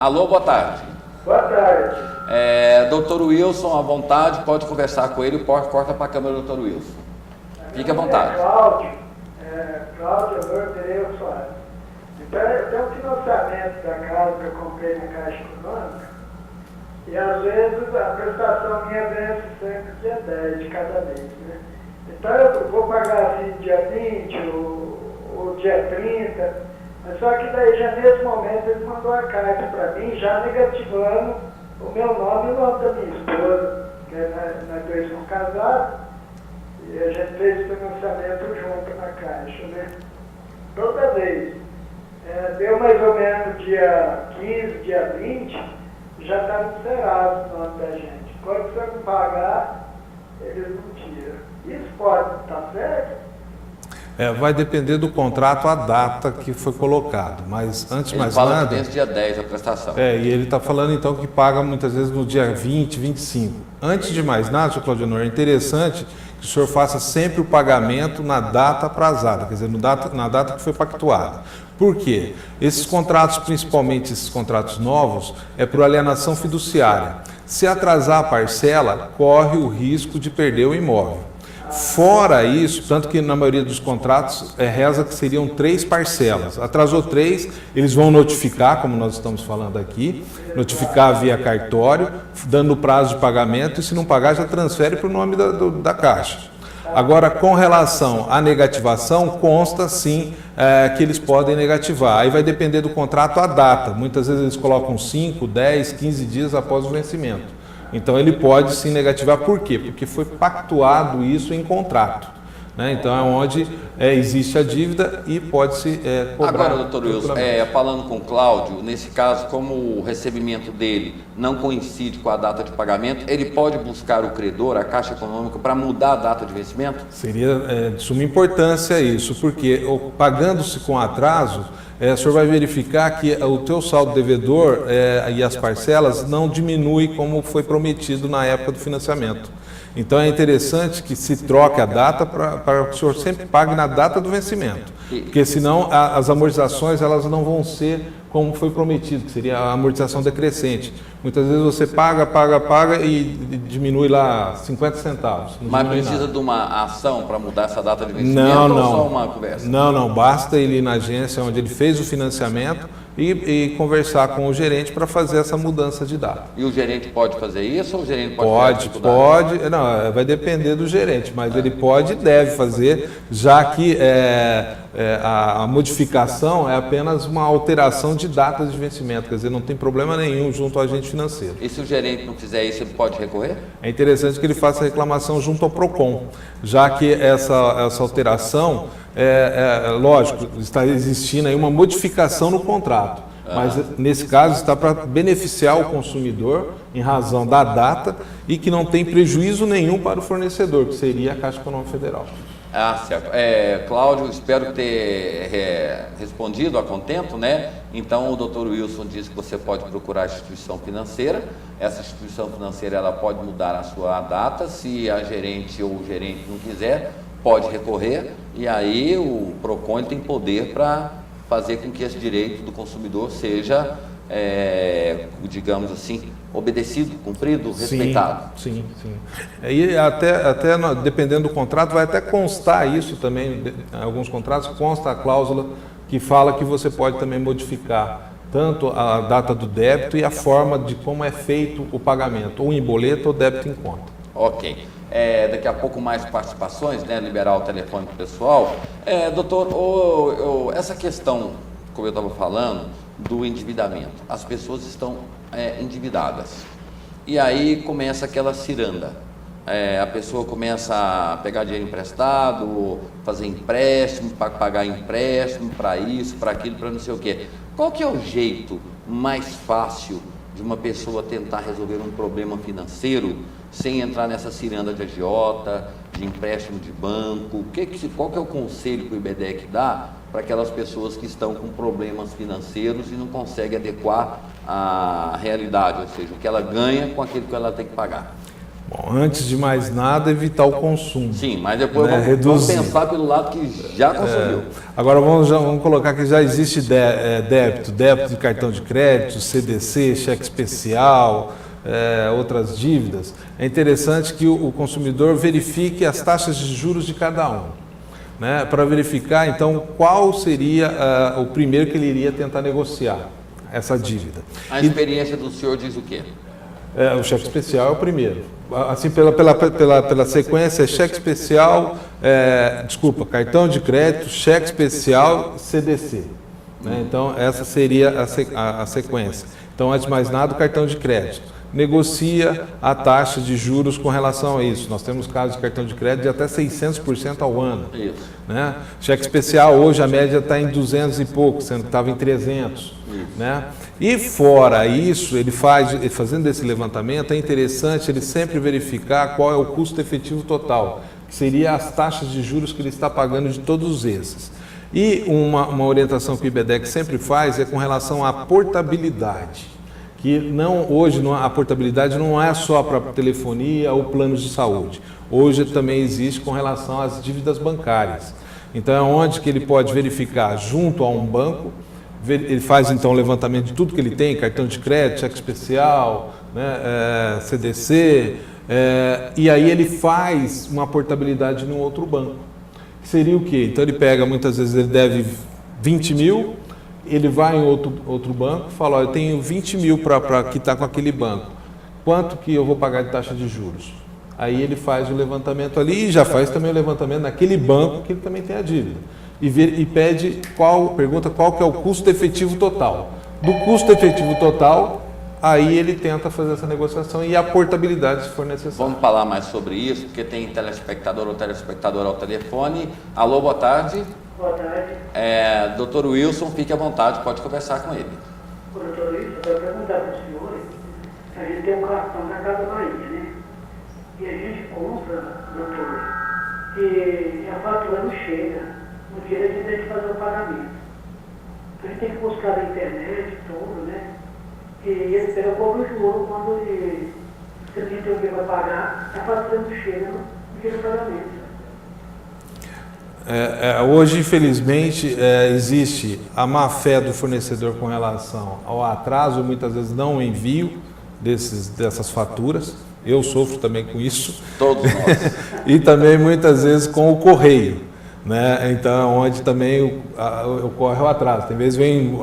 Alô, boa tarde. Boa tarde. Doutor Wilson, à vontade, pode conversar com ele, corta para a câmera do Dr. Wilson. Fique à vontade. Cláudio Pereira Soares. Então, eu tenho um financiamento da casa que eu comprei na Caixa Econômica e às vezes a prestação minha vence sempre dia 10 de cada mês, né? Então eu vou pagar assim dia 20 ou dia 30. Mas só que daí já nesse momento ele mandou a carta para mim, já negativando o meu nome e o nome da minha esposa, que nós dois somos casados, e a gente fez o financiamento junto na Caixa, né? Toda vez. Deu mais ou menos dia 15, dia 20, já está zerado o nome da gente. Quando você não pagar, eles não tiram. Isso pode estar certo? Vai depender do contrato, a data que foi colocado, mas antes de mais nada... Ele fala nada... que dia 10 a prestação. E ele está falando então que paga muitas vezes no dia 20, 25. Antes de mais nada, Sr. Claudio, é interessante que o senhor faça sempre o pagamento na data aprazada, quer dizer, na data que foi pactuada. Por quê? Esses contratos, principalmente esses contratos novos, é por alienação fiduciária. Se atrasar a parcela, corre o risco de perder o imóvel. Fora isso, tanto que na maioria dos contratos reza que seriam 3 parcelas. Atrasou 3, eles vão notificar, como nós estamos falando aqui, notificar via cartório, dando prazo de pagamento, e se não pagar já transfere para o nome da Caixa. Agora, com relação à negativação, consta sim que eles podem negativar. Aí vai depender do contrato a data. Muitas vezes eles colocam 5, 10, 15 dias após o vencimento. Então ele pode sim negativar. Por quê? Porque foi pactuado isso em contrato, né? Então é onde existe a dívida e pode-se cobrar. Agora, doutor Wilson, falando com o Cláudio, nesse caso, como o recebimento dele não coincide com a data de pagamento, ele pode buscar o credor, a Caixa Econômica, para mudar a data de vencimento? Seria de suma importância isso, porque pagando-se com atraso, o senhor vai verificar que o teu saldo devedor e as parcelas não diminui como foi prometido na época do financiamento. Então é interessante que se troque a data para que o senhor sempre pague na data do vencimento, porque senão as amortizações elas não vão ser como foi prometido, que seria a amortização decrescente. Muitas vezes você paga e diminui lá 50 centavos. Mas precisa de uma ação para mudar essa data de vencimento ou só uma conversa? Não, basta ele ir na agência onde ele fez o financiamento e conversar com o gerente para fazer essa mudança de data. E o gerente pode fazer isso ou o gerente pode? Não, vai depender do gerente, mas ele pode e deve fazer, já que a modificação é apenas uma alteração de datas de vencimento, quer dizer, não tem problema nenhum junto ao agente financeiro. E se o gerente não fizer isso, ele pode recorrer? É interessante que ele faça a reclamação junto ao PROCON, já que essa alteração, lógico, está existindo aí uma modificação no contrato, mas nesse caso está para beneficiar o consumidor em razão da data e que não tem prejuízo nenhum para o fornecedor, que seria a Caixa Econômica Federal. Certo. Cláudio, espero ter respondido a contento, né? Então, o Dr. Wilson disse que você pode procurar a instituição financeira. Essa instituição financeira ela pode mudar a sua data. Se a gerente ou o gerente não quiser, pode recorrer. E aí o PROCON tem poder para fazer com que esse direito do consumidor seja, digamos assim, obedecido, cumprido, respeitado. Sim. E até dependendo do contrato, vai até constar isso também, em alguns contratos consta a cláusula que fala que você pode também modificar tanto a data do débito e a forma de como é feito o pagamento, ou em boleto ou débito em conta. Ok. Daqui a pouco mais participações, né? Liberar o telefone para o pessoal. Doutor, essa questão, como eu estava falando, do endividamento. As pessoas estão endividadas. E aí começa aquela ciranda. A pessoa começa a pegar dinheiro emprestado, fazer empréstimo, para pagar empréstimo, para isso, para aquilo, para não sei o quê. Qual que é o jeito mais fácil de uma pessoa tentar resolver um problema financeiro sem entrar nessa ciranda de agiota, de empréstimo de banco? Qual que é o conselho que o IBDEC dá para aquelas pessoas que estão com problemas financeiros e não conseguem adequar a realidade, ou seja, o que ela ganha com aquilo que ela tem que pagar? Bom, antes de mais nada, evitar o consumo. Sim, mas depois Né, vamos reduzir. pensar pelo lado que já consumiu. Agora vamos colocar que já existe débito de cartão de crédito, CDC, cheque especial, outras dívidas. É interessante que o consumidor verifique as taxas de juros de cada um, né, para verificar então qual seria o primeiro que ele iria tentar negociar essa dívida. A experiência do senhor diz o quê? O cheque especial é o primeiro. Assim, pela sequência, cheque especial, cartão de crédito, cheque especial, CDC. Né? Então, essa seria a sequência. Então, antes de mais nada, o cartão de crédito. Negocia a taxa de juros com relação a isso. Nós temos casos de cartão de crédito de até 600% ao ano. Isso. Né? Cheque especial, hoje a média está em 200 e pouco, sendo que estava em 300. Né? E fora isso, fazendo esse levantamento, é interessante ele sempre verificar qual é o custo efetivo total, que seria as taxas de juros que ele está pagando de todos esses. E uma orientação que o IBEDEC sempre faz é com relação à portabilidade. Que hoje a portabilidade não é só para telefonia ou planos de saúde. Hoje também existe com relação às dívidas bancárias. Então é onde que ele pode verificar junto a um banco. Ele faz então o levantamento de tudo que ele tem, cartão de crédito, cheque especial, né, CDC, e aí ele faz uma portabilidade num outro banco. Seria o quê? Então ele pega, muitas vezes ele deve 20 mil, ele vai em outro banco e fala, eu tenho 20 mil para quitar com aquele banco, quanto que eu vou pagar de taxa de juros? Aí ele faz o levantamento ali e já faz também o levantamento naquele banco que ele também tem a dívida. E pergunta qual que é o custo efetivo total. Do custo efetivo total, aí ele tenta fazer essa negociação e a portabilidade, se for necessário. Vamos falar mais sobre isso, porque tem telespectador ou telespectadora ao telefone. Alô, boa tarde. Boa tarde. Doutor Wilson, fique à vontade, pode conversar com ele. Doutor Wilson, eu quero perguntar para o senhor, a gente tem um cartão na Casa Bahia, né? E a gente compra, doutor, e a fatura não chega. No dia a gente tem que fazer o pagamento. A gente tem que buscar na internet, tudo, né? E ele pega o cobro juro quando se a gente tem o que vai pagar, a fatura não chega no dia do pagamento. Hoje, infelizmente, existe a má-fé do fornecedor com relação ao atraso, muitas vezes não envio dessas faturas. Eu sofro também com isso. Todos nós. E também, muitas vezes, com o correio. Né? Então, onde também ocorre o atraso. Tem vezes vem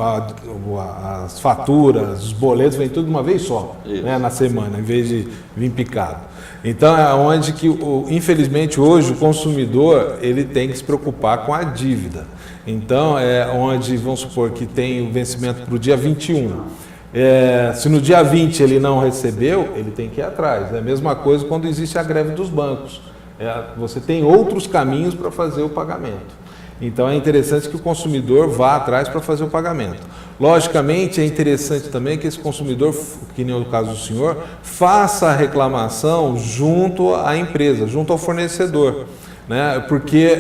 as faturas, os boletos, vem tudo de uma vez só, né? Na semana, em vez de vir picado. Então, é onde que, infelizmente, hoje o consumidor ele tem que se preocupar com a dívida. Então, é onde, vamos supor, que tem o vencimento para o dia 21. Se no dia 20 ele não recebeu, ele tem que ir atrás. É a mesma coisa quando existe a greve dos bancos. Você tem outros caminhos para fazer o pagamento. Então é interessante que o consumidor vá atrás para fazer o pagamento. Logicamente é interessante também que esse consumidor, que nem o caso do senhor, faça a reclamação junto à empresa, junto ao fornecedor. Né? Porque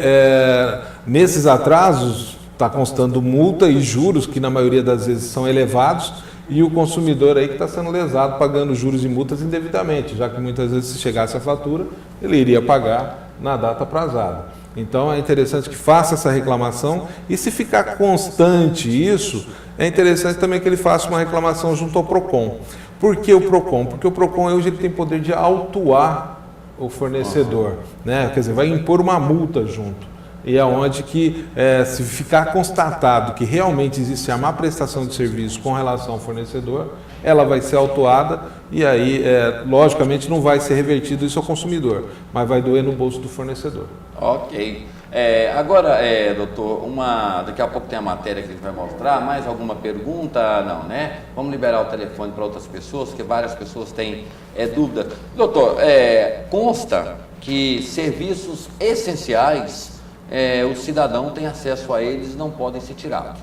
nesses atrasos está constando multa e juros que na maioria das vezes são elevados, e o consumidor aí que está sendo lesado pagando juros e multas indevidamente, já que muitas vezes se chegasse a fatura, ele iria pagar na data aprazada. Então é interessante que faça essa reclamação e se ficar constante isso, é interessante também que ele faça uma reclamação junto ao PROCON. Por que o PROCON? Porque o PROCON hoje ele tem poder de autuar o fornecedor, né? Quer dizer, vai impor uma multa junto. E é onde que, se ficar constatado que realmente existe a má prestação de serviço com relação ao fornecedor, ela vai ser autuada e aí, logicamente, não vai ser revertido isso ao consumidor, mas vai doer no bolso do fornecedor. Ok. Agora, doutor, daqui a pouco tem a matéria que a gente vai mostrar. Mais alguma pergunta? Não, né? Vamos liberar o telefone para outras pessoas, porque várias pessoas têm dúvida. Doutor, consta que serviços essenciais, o cidadão tem acesso a eles, não podem ser tirados.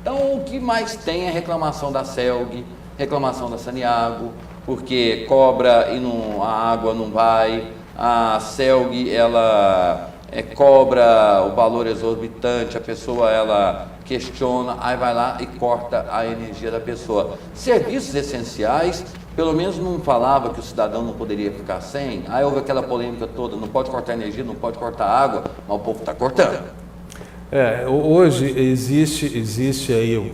Então, o que mais tem é reclamação da CELG, reclamação da Saniago, porque cobra e a água não vai, a CELG, ela cobra o valor exorbitante, a pessoa ela questiona, aí vai lá e corta a energia da pessoa. Serviços essenciais, pelo menos não falava que o cidadão não poderia ficar sem. Aí houve aquela polêmica toda, não pode cortar energia, não pode cortar água, mas o povo está cortando. Hoje existe aí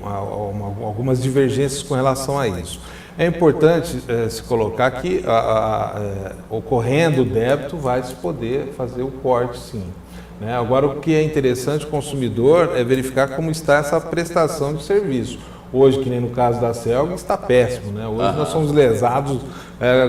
algumas divergências com relação a isso. É importante se colocar que ocorrendo o débito vai se poder fazer o corte, sim. Né? Agora, o que é interessante o consumidor é verificar como está essa prestação de serviço. Hoje, que nem no caso da Celg, está péssimo. Né? Hoje nós somos lesados,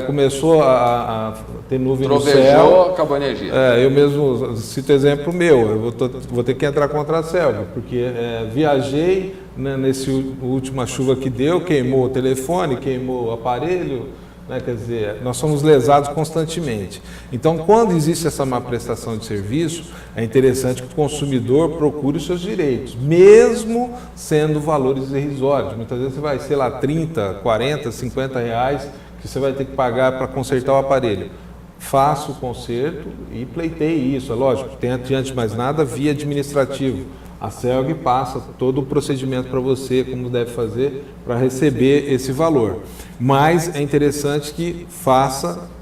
começou a ter nuvem no céu. Acabou a energia. Eu mesmo cito exemplo meu, eu vou ter que entrar contra a Celg, porque viajei, né, nessa última chuva que deu, queimou o telefone, queimou o aparelho. Né? Quer dizer, nós somos lesados constantemente. Então, quando existe essa má prestação de serviço, é interessante que o consumidor procure os seus direitos, mesmo sendo valores irrisórios. Muitas vezes você vai, sei lá, 30, 40, 50 reais que você vai ter que pagar para consertar o aparelho. Faça o conserto e pleiteie isso. É lógico, tem antes de mais nada via administrativo. A Celg passa todo o procedimento para você, como deve fazer para receber esse valor. Mas é interessante que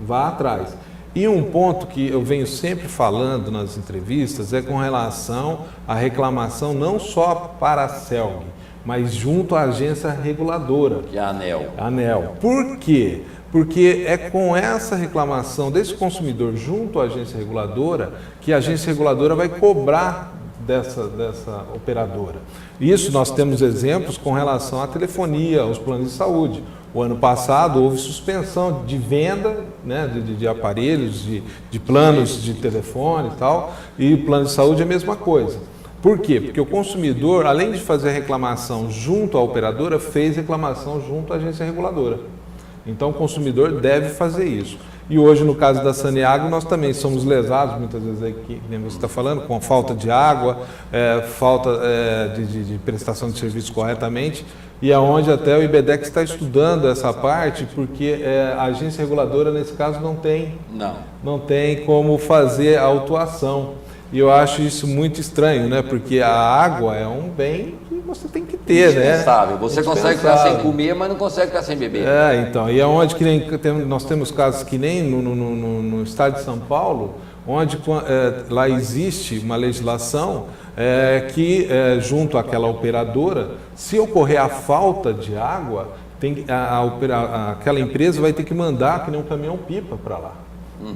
vá atrás. E um ponto que eu venho sempre falando nas entrevistas é com relação à reclamação não só para a Celg, mas junto à agência reguladora. Que é a ANEEL. ANEEL. Por quê? Porque é com essa reclamação desse consumidor junto à agência reguladora que a agência reguladora vai cobrar dessa operadora. Isso nós temos exemplos com relação à telefonia, aos planos de saúde. O ano passado houve suspensão de venda, né, de aparelhos, de planos de telefone e tal, e o plano de saúde é a mesma coisa. Por quê? Porque o consumidor, além de fazer reclamação junto à operadora, fez reclamação junto à agência reguladora. Então o consumidor deve fazer isso. E hoje, no caso da Saneago, nós também somos lesados, muitas vezes, aí, que nem você está falando, com a falta de água, falta de prestação de serviço corretamente, e aonde até o IBEDEC está estudando essa parte, porque a agência reguladora, nesse caso, não tem como fazer a autuação. E eu acho isso muito estranho, né? Porque a água é um bem que você tem que ter, né? Indispensável. Você consegue ficar sem comer, mas não consegue ficar sem beber. Então, e aonde que nem nós temos casos que nem no estado de São Paulo, onde lá existe uma legislação que, junto àquela operadora, se ocorrer a falta de água, aquela empresa vai ter que mandar que nem um caminhão-pipa para lá.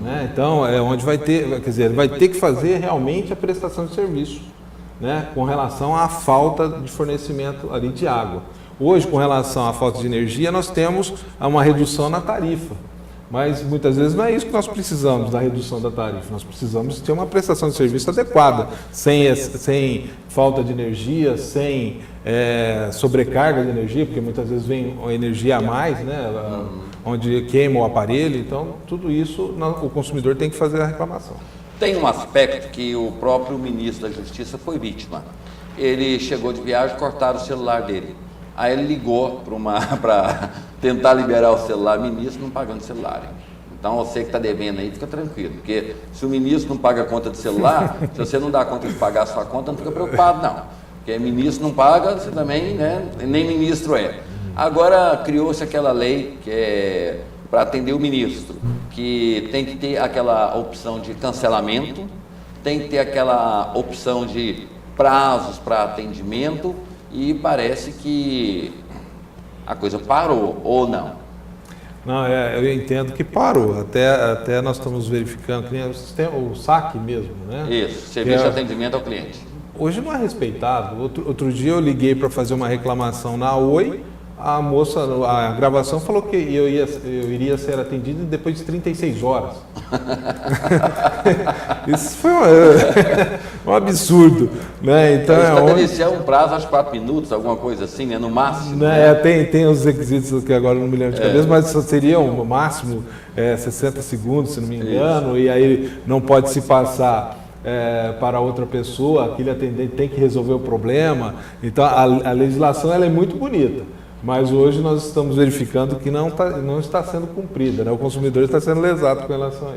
Né? Então, onde vai ter que fazer realmente a prestação de serviço, né? Com relação à falta de fornecimento ali de água. Hoje, com relação à falta de energia, nós temos uma redução na tarifa, mas muitas vezes não é isso que nós precisamos, da redução da tarifa. Nós precisamos ter uma prestação de serviço adequada, sem falta de energia, sem sobrecarga de energia, porque muitas vezes vem energia a mais, né? Onde queima o aparelho. Então, tudo isso o consumidor tem que fazer a reclamação. Tem um aspecto que o próprio ministro da Justiça foi vítima. Ele chegou de viagem e cortaram o celular dele. Aí ele ligou para tentar liberar o celular, ministro não pagando celular. Hein? Então você que está devendo aí, fica tranquilo, porque se o ministro não paga a conta de celular, se você não dá conta de pagar a sua conta, não fica preocupado não. Porque ministro não paga, você também, né, nem ministro é. Agora criou-se aquela lei que é para atender o ministro, que tem que ter aquela opção de cancelamento, tem que ter aquela opção de prazos para atendimento, e parece que a coisa parou, ou não? Não, eu entendo que parou. Até nós estamos verificando que nem o SAC mesmo, né? Isso, serviço de atendimento ao cliente. Hoje não é respeitado. Outro dia eu liguei para fazer uma reclamação na Oi. A moça, a gravação falou que eu iria ser atendido depois de 36 horas. Isso foi um absurdo, né? Então estabelecer um prazo, acho 4 minutos, alguma coisa assim, né? No máximo. Né? Tem os requisitos que agora não me lembro de cabeça, mas só seria o máximo 60 segundos, se não me engano, e aí não pode se passar para outra pessoa, aquele atendente tem que resolver o problema. Então a legislação ela é muito bonita. Mas hoje nós estamos verificando que não está sendo cumprida, né? O consumidor está sendo lesado com relação a isso.